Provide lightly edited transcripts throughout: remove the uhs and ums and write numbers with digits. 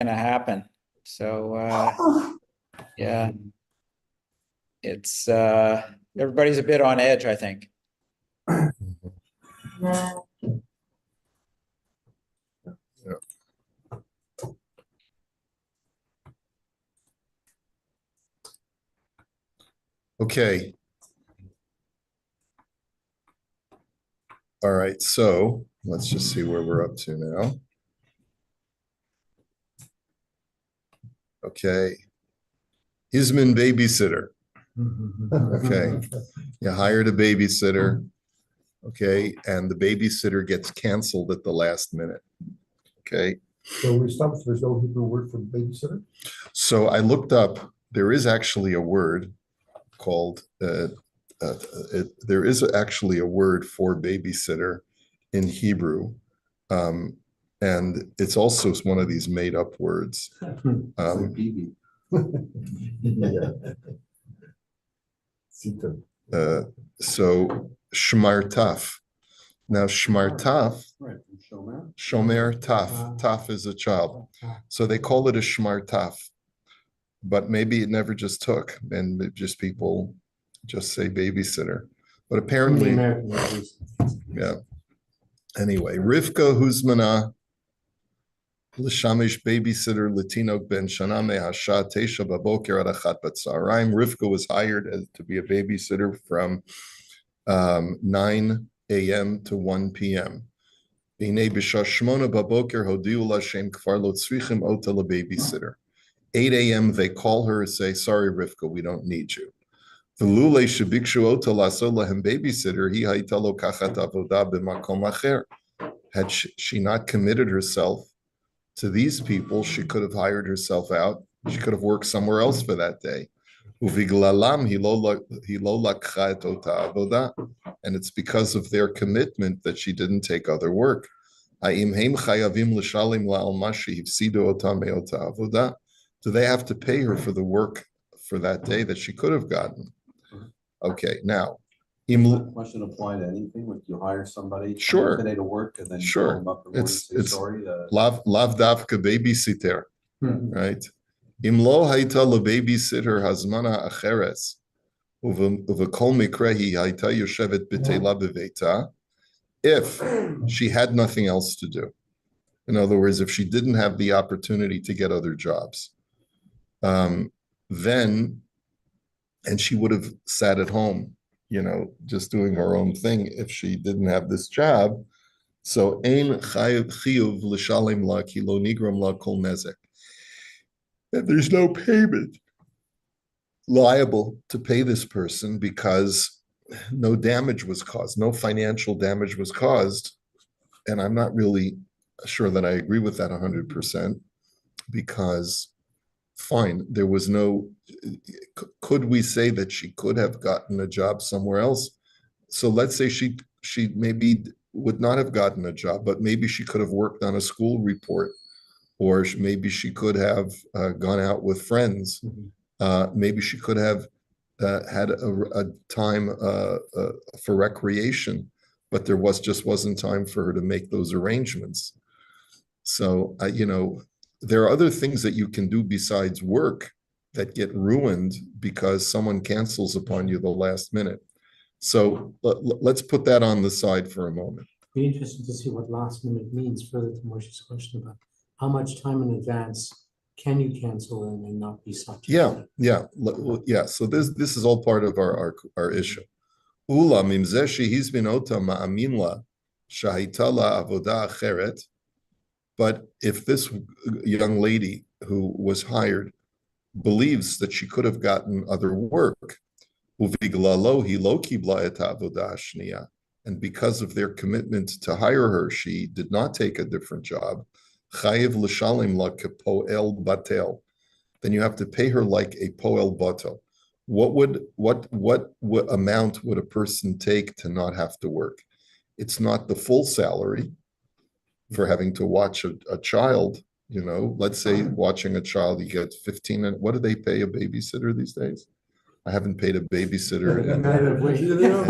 going to happen. So, yeah, it's everybody's a bit on edge, I think. Okay. All right, so let's just see where we're up to now. Okay. Hizman babysitter. Okay. You hired a babysitter. Okay. And the babysitter gets canceled at the last minute. Okay. So we stopped. There's no Hebrew word for babysitter. So I looked up, there is actually a word called, there is actually a word for babysitter in Hebrew. And it's also one of these made up words. So shmartaf. Now shmartaf, shomer taf, taf is a child. So they call it a shmartaf, but maybe it never just took, and just people just say babysitter. But apparently, yeah. Anyway, Rivka Huzmana L'shamish babysitter Latinok ben Shana Mehasha Tesha Baboker Adachat Batzaraim. Rivka was hired to be a babysitter from 9 a.m. to 1 p.m. B'nei b'shah shmona baboker hodiu l'Hashem kfar lo tzrichim ota lebabysitter. 8 a.m. they call her and say, "Sorry, Rivka, we don't need you." V'lulei shebikshu ota la'asot lahem babysitter hi hayta lo kachat avoda b'makom acher. Had she not committed herself to these people, she could have hired herself out. She could have worked somewhere else for that day. And it's because of their commitment that she didn't take other work. Do they have to pay her for the work for that day that she could have gotten? Okay, now. Question apply to anything? Like you hire somebody sure today to work and then sure call them up and it's sorry. Lav davka babysitter, right? Imlo haita lebabysitter hazmana acheres uvekol mikrehi haita yoshevet b'teila b'veita. If she had nothing else to do, in other words, if she didn't have the opportunity to get other jobs, then and she would have sat at home, just doing her own thing if she didn't have this job. So ein chiyuv l'shalem la ki lo nigram la kol nezek. There's no payment liable to pay this person because no damage was caused, no financial damage was caused. And I'm not really sure that I agree with that 100% because fine, there was no, could we say that she could have gotten a job somewhere else? So let's say she maybe would not have gotten a job, but maybe she could have worked on a school report, or maybe she could have gone out with friends. Maybe she could have had a time for recreation, but there wasn't time for her to make those arrangements. So, there are other things that you can do besides work that get ruined because someone cancels upon you the last minute. So let's put that on the side for a moment. Be interesting to see what last minute means further to Moshe's question about how much time in advance can you cancel and not be subject. Yeah. So this is all part of our issue. Ula mimzeshi he's been ota ma'aminla shahitala avoda acheret. But if this young lady who was hired believes that she could have gotten other work, and because of their commitment to hire her, she did not take a different job, then you have to pay her like a poel batel. What amount would a person take to not have to work? It's not the full salary for having to watch a child, let's say watching a child, you get 15, and what do they pay a babysitter these days? I haven't paid a babysitter in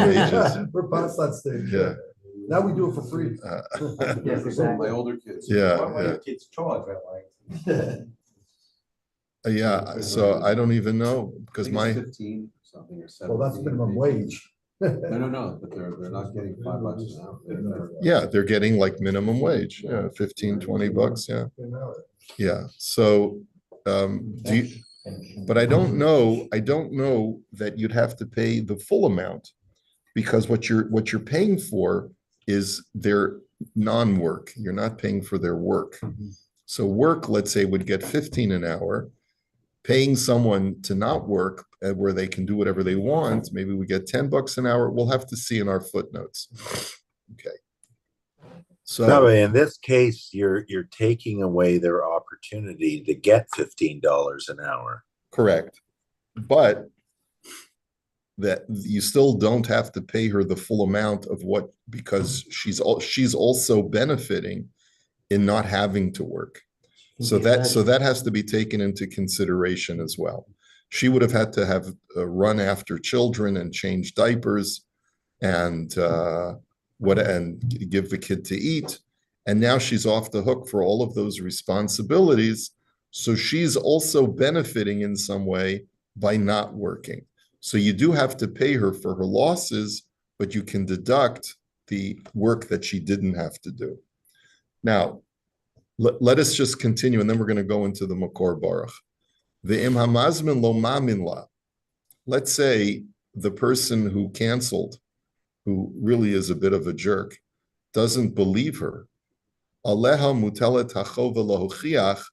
ages. We're past that stage. Yeah. Now we do it for free. Yes, exactly. My older kids. Yeah, What yeah. your kids charge that like? Yeah, so I don't even know, I because think it's my, 15 something or 17. Well, that's minimum wage. No, but they're not getting $5 an hour. yeah, they're getting like minimum wage, 15, 20 bucks, yeah. Yeah, so, but I don't know that you'd have to pay the full amount, because what you're paying for is their non-work. You're not paying for their work. So work, let's say, would get 15 an hour. Paying someone to not work, where they can do whatever they want, maybe we get 10 bucks an hour. We'll have to see in our footnotes. Okay. No, So, in this case, you're taking away their opportunity to get $15 an hour. correct. But that you still don't have to pay her the full amount of what, because she's also benefiting in not having to work. So that has to be taken into consideration as well. She would have had to have run after children and change diapers and and give the kid to eat. And now she's off the hook for all of those responsibilities. So she's also benefiting in some way by not working. So you do have to pay her for her losses, but you can deduct the work that she didn't have to do. Now, let us just continue, and then we're going to go into the Makor Baruch. The im hamazmin lo mamin la. Let's say the person who canceled, who really is a bit of a jerk, doesn't believe her. Aleha mutelet hachova lahochiach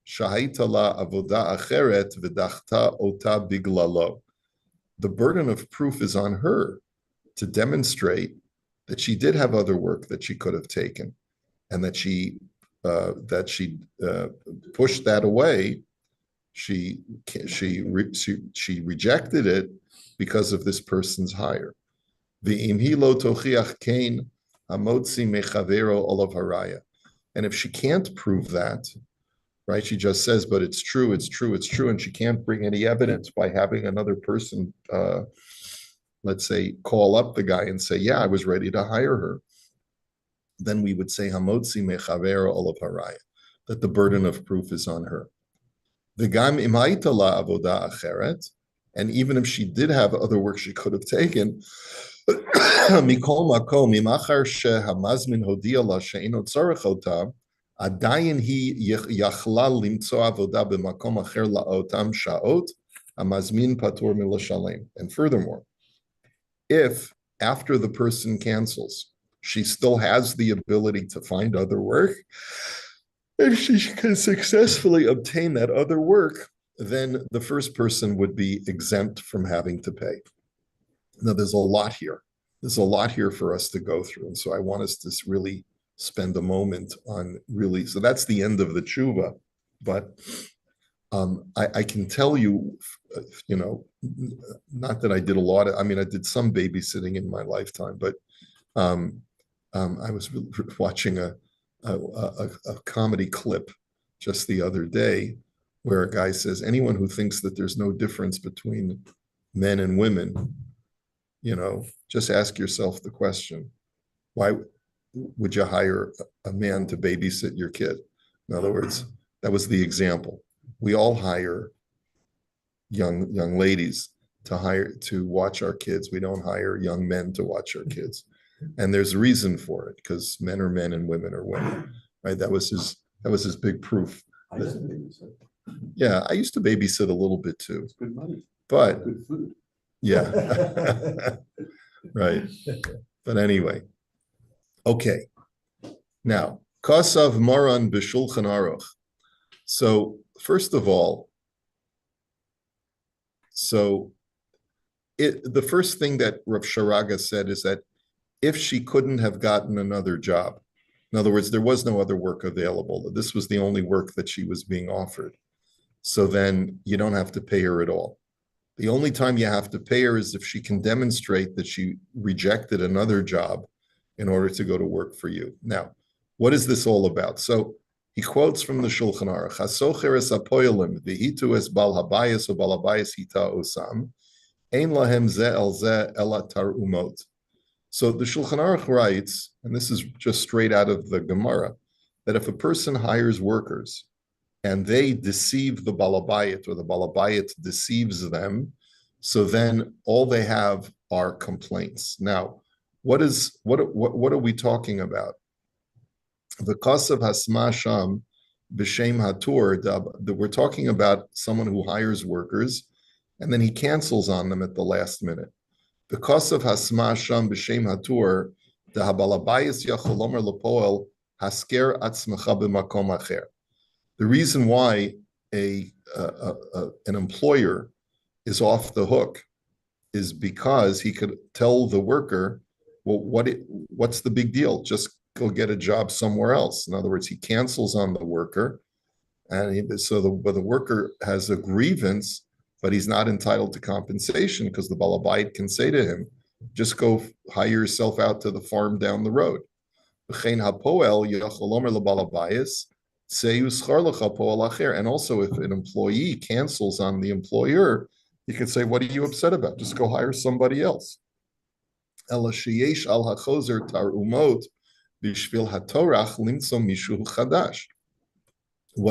shahita la avoda acheret v'dachta ota biglalo. The burden of proof is on her to demonstrate that she did have other work that she could have taken, and that she pushed that away. She rejected it because of this person's hire. And if she can't prove that, right? She just says, but it's true, and she can't bring any evidence by having another person, let's say, call up the guy and say, yeah, I was ready to hire her. Then we would say hamotzi mechavero olav haraya, that the burden of proof is on her. V'gam im hayta la avoda acheret, and even if she did have other work she could have taken, mikol makom imachar shehamazmin hodia la she'eno tzarech ota, adayin hi yachla limtzo avoda b'makom acher la'otam sha'ot, hamazmin patur milashalem. And furthermore, if after the person cancels, she still has the ability to find other work, if she can successfully obtain that other work, then the first person would be exempt from having to pay. Now, there's a lot here. There's a lot here for us to go through. And so I want us to really spend a moment on really, so that's the end of the tshuva. But I can tell you, not that I did a lot of, I did some babysitting in my lifetime, but I was watching a comedy clip just the other day where a guy says, anyone who thinks that there's no difference between men and women, just ask yourself the question, why would you hire a man to babysit your kid? In other words, that was the example. We all hire young ladies to watch our kids. We don't hire young men to watch our kids. And there's a reason for it, because men are men and women are women, right? That was his big proof. I used to babysit. Yeah, I used to babysit a little bit too, It's good money, but good food. yeah, right. But anyway, okay. Now, Kosav Moran B'Shulchan Aruch. So first of all, the first thing that Rav Sharaga said is that if she couldn't have gotten another job, in other words, there was no other work available, this was the only work that she was being offered, so then you don't have to pay her at all. The only time you have to pay her is if she can demonstrate that she rejected another job in order to go to work for you. Now, what is this all about? So he quotes from the Shulchan Aruch, "Hasocher es apoyelim v'hitu es bal habayis o bal habayis hita osam, ein lahem ze el ze ela tar umot." So the Shulchan Aruch writes, and this is just straight out of the Gemara, that if a person hires workers and they deceive the balabayit or the balabayit deceives them, so then all they have are complaints. Now, what are we talking about? The kasav hasma sham b'shem hatur, that we're talking about someone who hires workers and then he cancels on them at the last minute. The kasav hasma sham b'shem hatur, the habalabayis yacholomer lepoel hasker atzmecha b'makom acher. The reason why an employer is off the hook is because he could tell the worker, well, what's the big deal? Just go get a job somewhere else. In other words, he cancels on the worker, and the worker has a grievance, but he's not entitled to compensation because the balabait can say to him, just go hire yourself out to the farm down the road. And also, if an employee cancels on the employer, you can say, what are you upset about? Just go hire somebody else. What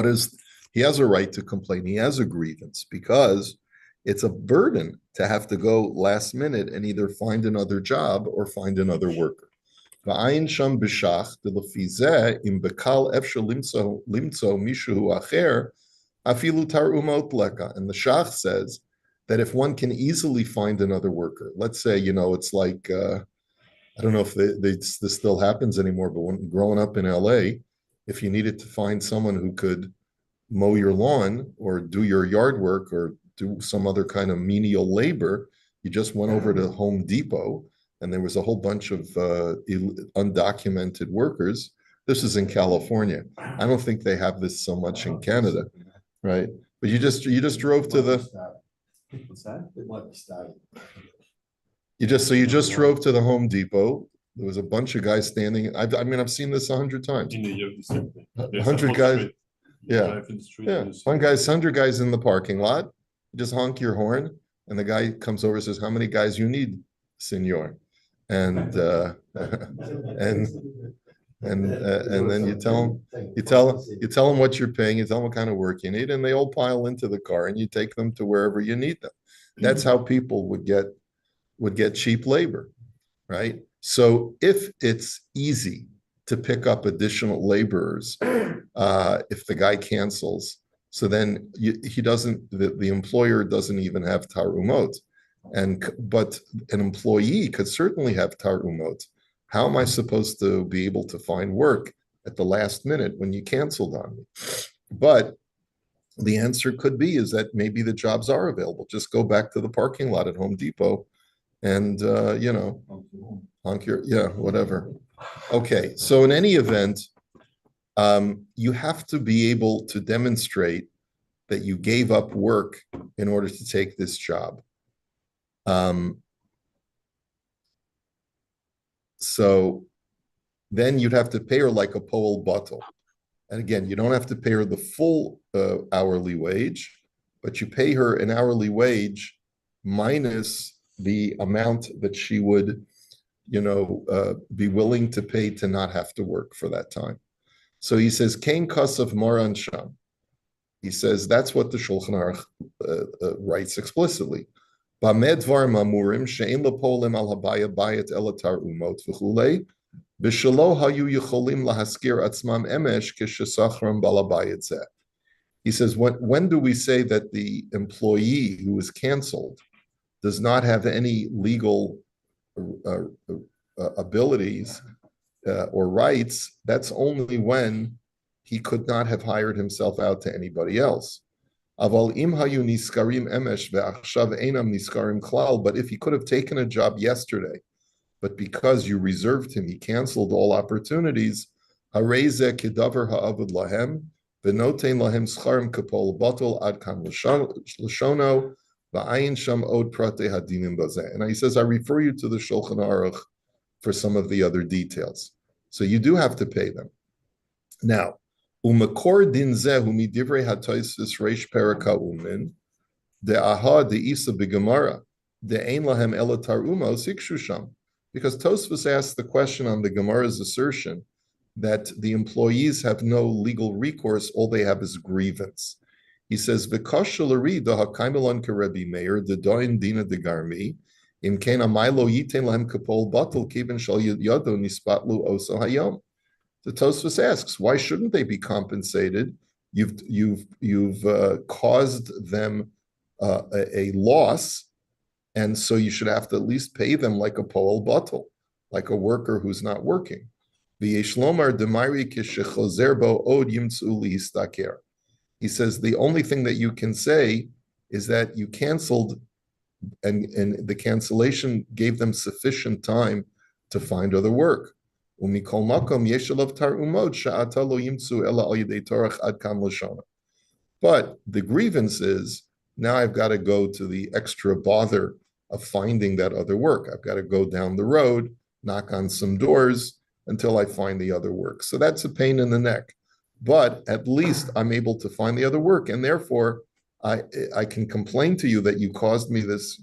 is, he has a right to complain. He has a grievance because it's a burden to have to go last minute and either find another job or find another worker. And the Shach says that if one can easily find another worker, let's say, it's like, I don't know if this still happens anymore, but when growing up in LA, if you needed to find someone who could mow your lawn or do your yard work or do some other kind of menial labor, you just went over to Home Depot and there was a whole bunch of undocumented workers. This is in California. I don't think they have this so much in Canada, right? But you just drove to the. What's that? It might be static. You just drove to the Home Depot. There was a bunch of guys standing. I've seen this 100 times. In the the same thing. 100 guys. Yeah. 100 guys in the parking lot. You just honk your horn, and the guy comes over and says, "How many guys you need, senor?" And then you tell them what you're paying, you tell them what kind of work you need, and they all pile into the car, and you take them to wherever you need them. That's how people would get cheap labor, right? So if it's easy to pick up additional laborers, if the guy cancels, so then the employer doesn't even have tarumot, but an employee could certainly have tarumot. How am I supposed to be able to find work at the last minute when you canceled on me? But the answer could be is that maybe the jobs are available. Just go back to the parking lot at Home Depot and, honk your, whatever. Okay, so in any event, you have to be able to demonstrate that you gave up work in order to take this job. So then you'd have to pay her like a poel bottle. And again, you don't have to pay her the full hourly wage, but you pay her an hourly wage minus the amount that she would, be willing to pay to not have to work for that time. So he says, Kain Kasav Moran Sham. He says that's what the Shulchan Aruch writes explicitly. Bamed Dvarim Amurim she'en lepolim al habaya bayit elatar umot v'chulei b'shelo hayu yicholim lahaskir atzmam emesh k'shesachram balabayit zeh. He says, when do we say that the employee who is canceled does not have any legal abilities or rights? That's only when he could not have hired himself out to anybody else. But if he could have taken a job yesterday, but because you reserved him, he canceled all opportunities. And he says, I refer you to the Shulchan Aruch for some of the other details. So you do have to pay them. Now, umakor din zehu midivrei hatoisis reish peraka umin de aha de isa begemara de ein lahem elatar umos ikshu sham Because Tosfos asked the question on the Gemara's assertion that the employees have no legal recourse, all they have is grievance. He says, "V'koshalari dahakaimelon kerebi meir dedoin dina degarmi im ken amaylo yiten lahem kapol batel kiven shal yado nispatlu oso hayom." The Tosfos asks, why shouldn't they be compensated? You've caused them a loss, and so you should have to at least pay them like a poel batel, like a worker who's not working. He says the only thing that you can say is that you canceled, and the cancellation gave them sufficient time to find other work. But the grievance is, now I've got to go to the extra bother of finding that other work. I've got to go down the road, knock on some doors until I find the other work. So that's a pain in the neck. But at least I'm able to find the other work, and therefore I can complain to you that you caused me this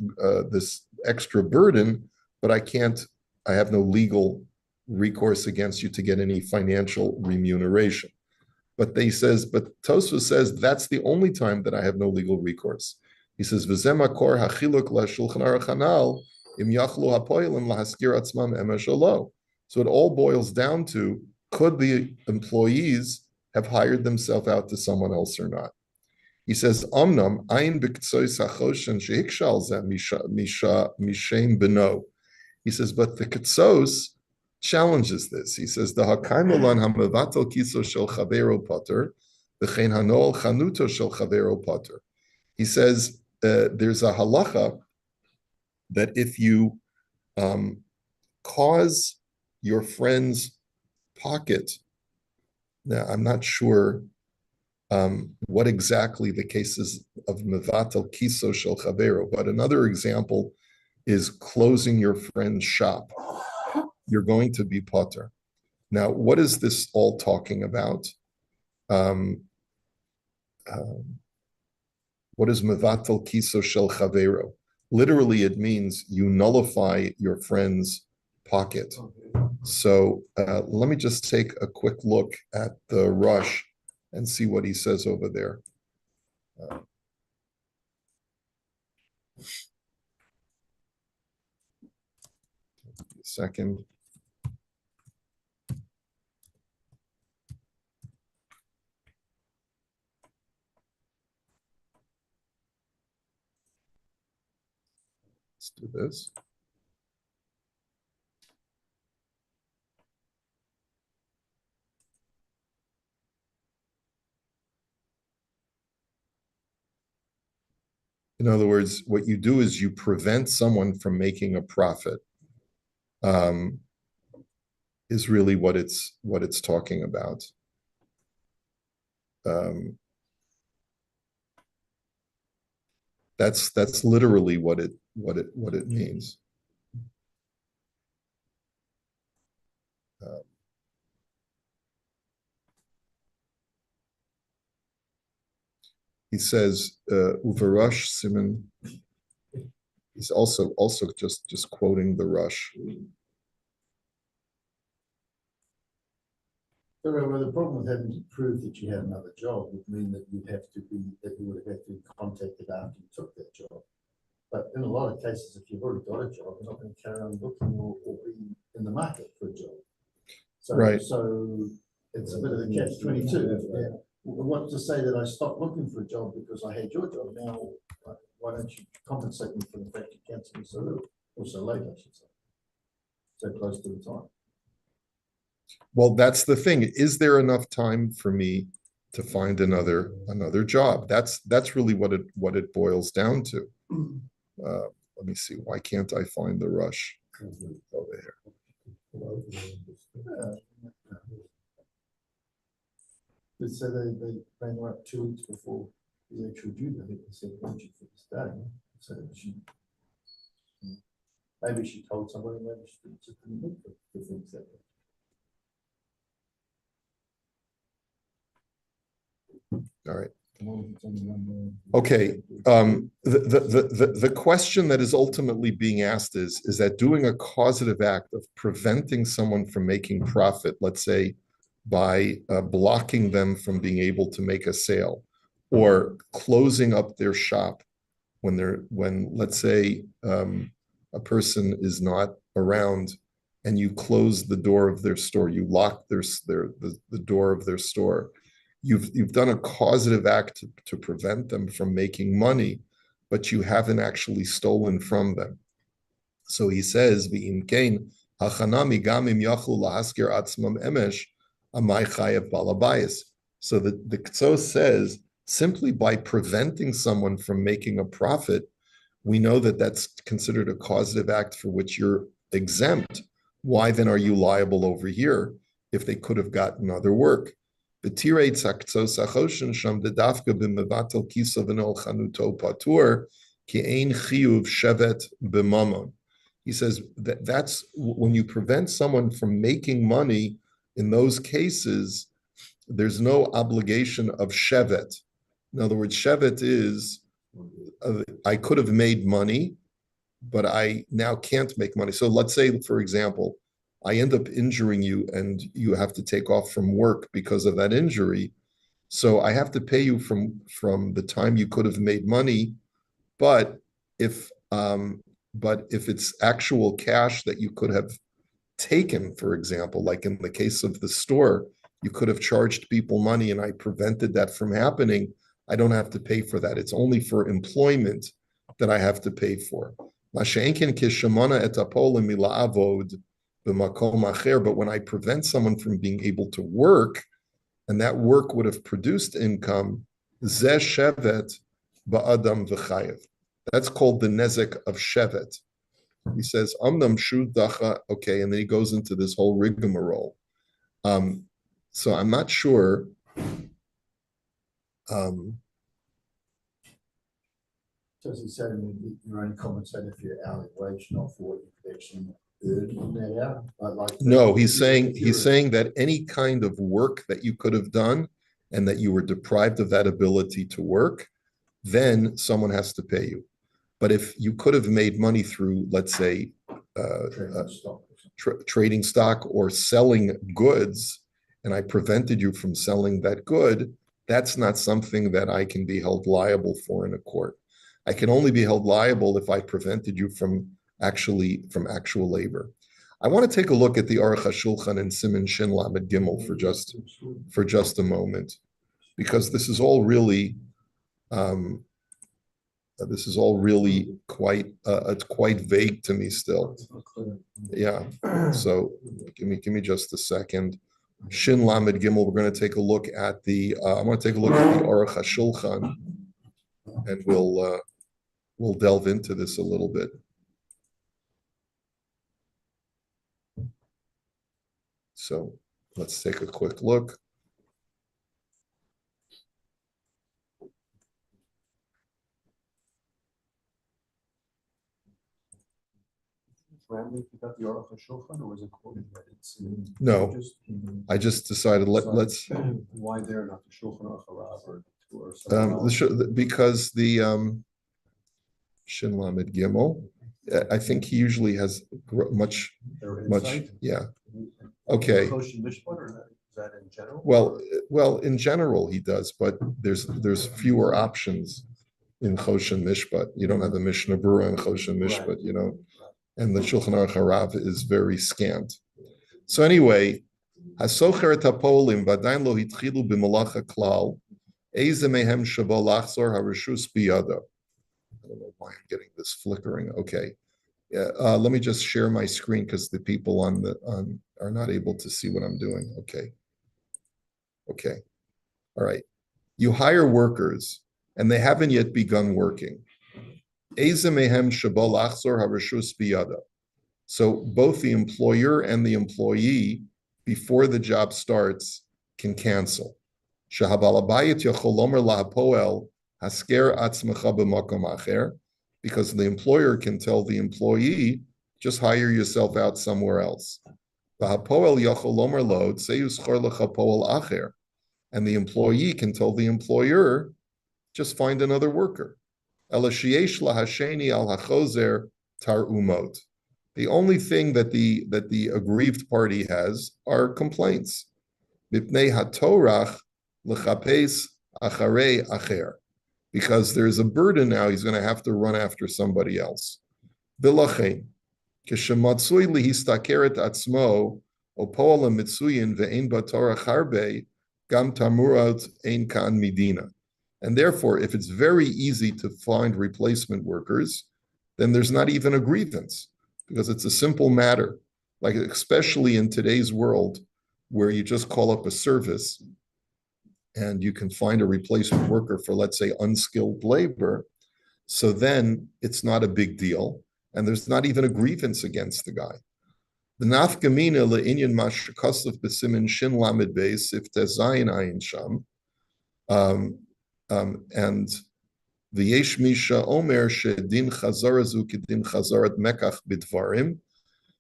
extra burden, but I have no legal recourse against you to get any financial remuneration. But Tosfos says that's the only time that I have no legal recourse. He says, "V'zema kor hachiluk lashulchan aruch hanal im yachlu hapoilim lahaskir atzmam emesh olo." So it all boils down to, could the employees have hired themselves out to someone else or not? He says, "Omnam ayin b'ktsois hachoshen shehikshal zeh mishem beno." He says, but the Ketsos challenges this. He says, the Hakaimulan hamavatal kiso shel chavero potter, the chen hanol chanuto shel chavero potter. He says, there's a halacha that if you cause your friend's pocket, now I'm not sure what exactly the cases of mevatel kiso shel chavero, but another example is closing your friend's shop. You're going to be potter. Now, what is this all talking about? What is mevatel kiso shel chavero? Literally, it means you nullify your friend's pocket. So let me just take a quick look at the Rush and see what he says over there. Second. Let's do this. In other words, what you do is you prevent someone from making a profit. Is really what it's talking about. That's literally what it means. He says, Uvarush Simon. He's also just quoting the Rush. Well, the problem with having to prove that you had another job would mean that you would have to be contacted after you took that job. But in a lot of cases, if you've already got a job, you're not going to carry on looking or be in the market for a job. So, right. So it's a bit of a catch-22. What to say that I stopped looking for a job because I had your job? Now, why don't you compensate me for the fact you cancelled me so little, or so late, I should say, so close to the time? Well, that's the thing. Is there enough time for me to find another job? That's really what it boils down to. Let me see. Why can't I find the Rush over here? So they rang her up 2 weeks before the actual due date. They said, "Thank you for this day." So maybe she told somebody, maybe she just didn't look for things that way. All right. Okay, the question that is ultimately being asked is that doing a causative act of preventing someone from making profit, let's say by blocking them from being able to make a sale, or closing up their shop when let's say a person is not around and you close the door of their store, you lock the door of their store. You've done a causative act to prevent them from making money, but you haven't actually stolen from them. So he says, "V'im kein hachanami gamim yachlu lahaskir atzmam emesh amay chayav balabayis." So the Kso says, simply by preventing someone from making a profit, we know that that's considered a causative act for which you're exempt. Why then are you liable over here if they could have gotten other work? He says that's when you prevent someone from making money. In those cases, there's no obligation of shevet. In other words, shevet is I could have made money, but I now can't make money. So let's say, for example, I end up injuring you and you have to take off from work because of that injury. So I have to pay you from the time you could have made money. But if it's actual cash that you could have taken, for example, like in the case of the store, you could have charged people money and I prevented that from happening. I don't have to pay for that. It's only for employment that I have to pay for. But when I prevent someone from being able to work, and that work would have produced income, zeh shevet ba'adam v'chayev. That's called the nezek of shevet. He says, amnam shu dacha, okay, and then he goes into this whole rigmarole. So I'm not sure. Does he say you're only compensated for your hourly wage, not for what you could actually earn in that hour? No, he's saying that any kind of work that you could have done and that you were deprived of that ability to work, then someone has to pay you. But if you could have made money through, let's say, trading stock or selling goods, and I prevented you from selling that good, that's not something that I can be held liable for in a court. I can only be held liable if I prevented you from actual labor. I want to take a look at the Aruch HaShulchan and Siman Shin Lamed Gimel for just a moment, because this is all really quite it's quite vague to me still. Yeah. So give me just a second. Shin Lamed Gimel. We're going to take a look at the. I'm going to take a look at the Aruch HaShulchan, and we'll delve into this a little bit. So let's take a quick look. No, I just decided let's. Why they're not the Shulchan Aruch or because the Shin Lamed Gimel, I think he usually has much, yeah. Okay. Choshen Mishpat, or is that in general? Well, in general he does, but there's fewer options in Choshen Mishpat. You don't have a Mishnah Berurah in Choshen Mishpat, you know, and the Shulchan Aruch Harav is very scant. So anyway, Hasocher Tapolim Vadain Lo Hitchilu B'Malacha Klal. I don't know why I'm getting this flickering. Okay, let me just share my screen because the people are not able to see what I'm doing. Okay, all right. You hire workers and they haven't yet begun working. So both the employer and the employee, before the job starts, can cancel. Because the employer can tell the employee, just hire yourself out somewhere else. And the employee can tell the employer, just find another worker. Ela sheyesh lahasheni al hachozer tar umot. The only thing that the aggrieved party has are complaints. Mipnei hatorach lechapes acharei acher. Because there's a burden now, he's going to have to run after somebody else. V'lachein, k'shematzui lihistakeret atzmo, o po'ala mitzuyin ve'ein batorach harbe, gam tamurat ein kan midina. And therefore, if it's very easy to find replacement workers, then there's not even a grievance, because it's a simple matter. Like, especially in today's world, where you just call up a service and you can find a replacement worker for, let's say, unskilled labor. So then it's not a big deal. And there's not even a grievance against the guy. The nafkamina le'inyan mashakosov b'simin shin lamed beis if tezayin ayin sham. And the yesh misha omer shedin chazarazu kedin chazarat mekach bidvarim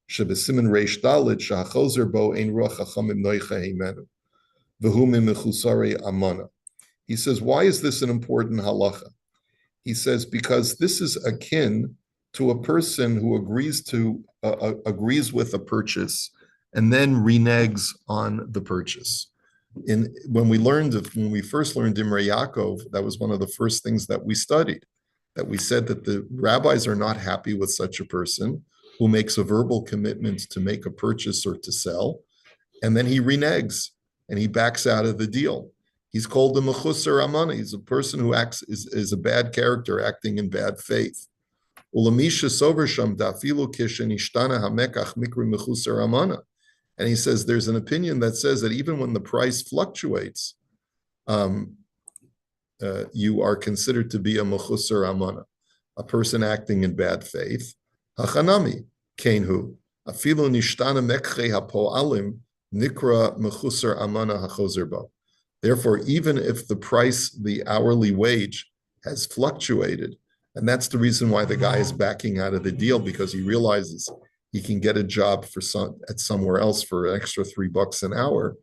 shebesimin reish dalit shachazozer bo ein ruach hachamim noicha himenu. He says, why is this an important halacha? He says, because this is akin to a person who agrees with a purchase and then reneges on the purchase. When we first learned Imre Yaakov, that was one of the first things that we studied, that we said that the rabbis are not happy with such a person who makes a verbal commitment to make a purchase or to sell, and then he reneges. And he backs out of the deal. He's called a mechusar amana. He's a person who is a bad character, acting in bad faith. And he says there's an opinion that says that even when the price fluctuates, you are considered to be a mechusar amana, a person acting in bad faith. Hachanami kenhu afilu nishtana mekche hapoalim. Nikra mechusar amana hachozer ba. Therefore, even if the hourly wage has fluctuated, and that's the reason why the guy is backing out of the deal, because he realizes he can get a job at somewhere else for an extra $3 an hour.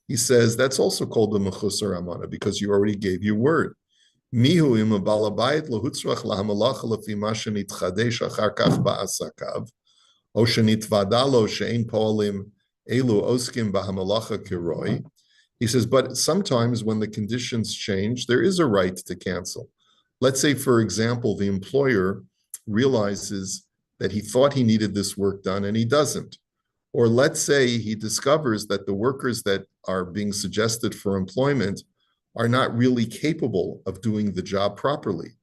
He says that's also called the mechusar amana, because you already gave your word. Mihu im balabayit lohutzrach lahamalacha lefi ma shenitchadesh achar kach ba'asakav, o shenitvadalo she'ein po'alim Elu oskim bahamalacha kiroi. He says, but sometimes when the conditions change, there is a right to cancel. Let's say, for example, the employer realizes that he thought he needed this work done and he doesn't. Or let's say he discovers that the workers that are being suggested for employment are not really capable of doing the job properly.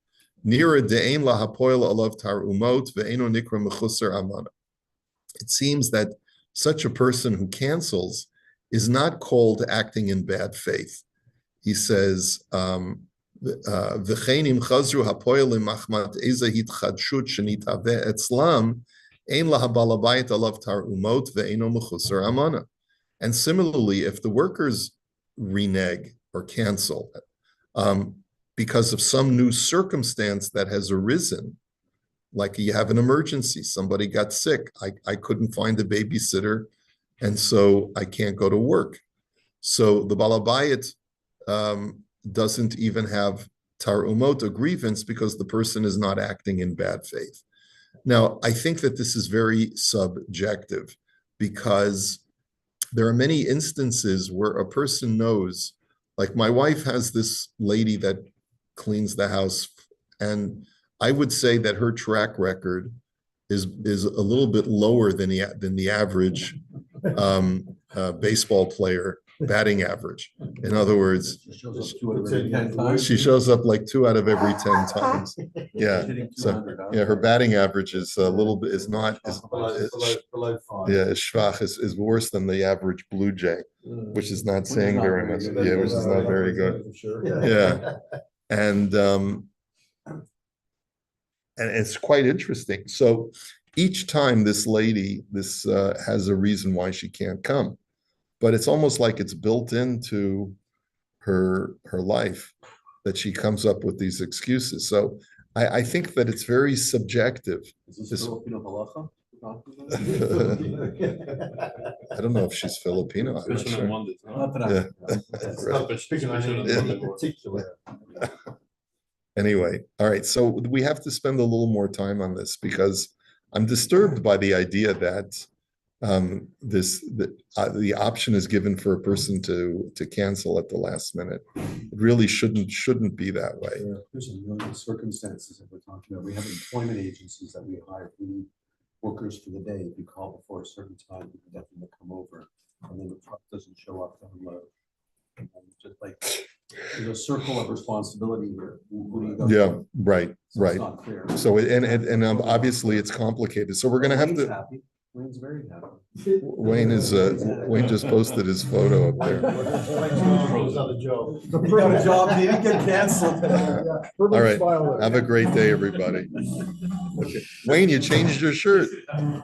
Nira de'ein lahapoil alav tar umot ve'eno nikra mechusar amana. It seems that such a person who cancels is not called acting in bad faith. He says, "V'cheinim chazru hapoelim machmat eza hitchadshut shenitaveh etzlam ein lahabalabayit alav tar umot ve'eno mechusar amana." And similarly, if the workers renege or cancel because of some new circumstance that has arisen, like you have an emergency, somebody got sick, I couldn't find a babysitter, and so I can't go to work. So the balabayit doesn't even have tar umot, a grievance, because the person is not acting in bad faith. Now, I think that this is very subjective, because there are many instances where a person knows, like my wife has this lady that cleans the house, and I would say that her track record is a little bit lower than the average baseball player batting average. In other words, she shows up like 2 out of every 10 times. Yeah. So yeah, her batting average is a little bit below 5. Yeah, schwach is worse than the average Blue Jay, which is not saying very much. Yeah, which is not very good. Yeah. And it's quite interesting. So each time this lady, has a reason why she can't come, but it's almost like it's built into her life that she comes up with these excuses. So I think that it's very subjective. Is this Filipino halacha? I don't know if she's Filipino. I'm not sure. Yeah. Anyway, all right, so we have to spend a little more time on this because I'm disturbed by the idea that the option is given for a person to cancel at the last minute. It really shouldn't be that way. There's a million circumstances that we're talking about. We have employment agencies that we hire. We need workers for the day. If you call before a certain time, you can get them to come over. And then the truck doesn't show up to unload. And just like, there's a circle of responsibility here. Who do you go to? Yeah, right, So right. It's not clear. So, obviously it's complicated. So we're gonna have Wayne's to, happy. Wayne's very happy. Wayne just posted his photo up there. Another job. He got a job, he didn't get canceled. All right, have a great day, everybody. Okay. Wayne, you changed your shirt.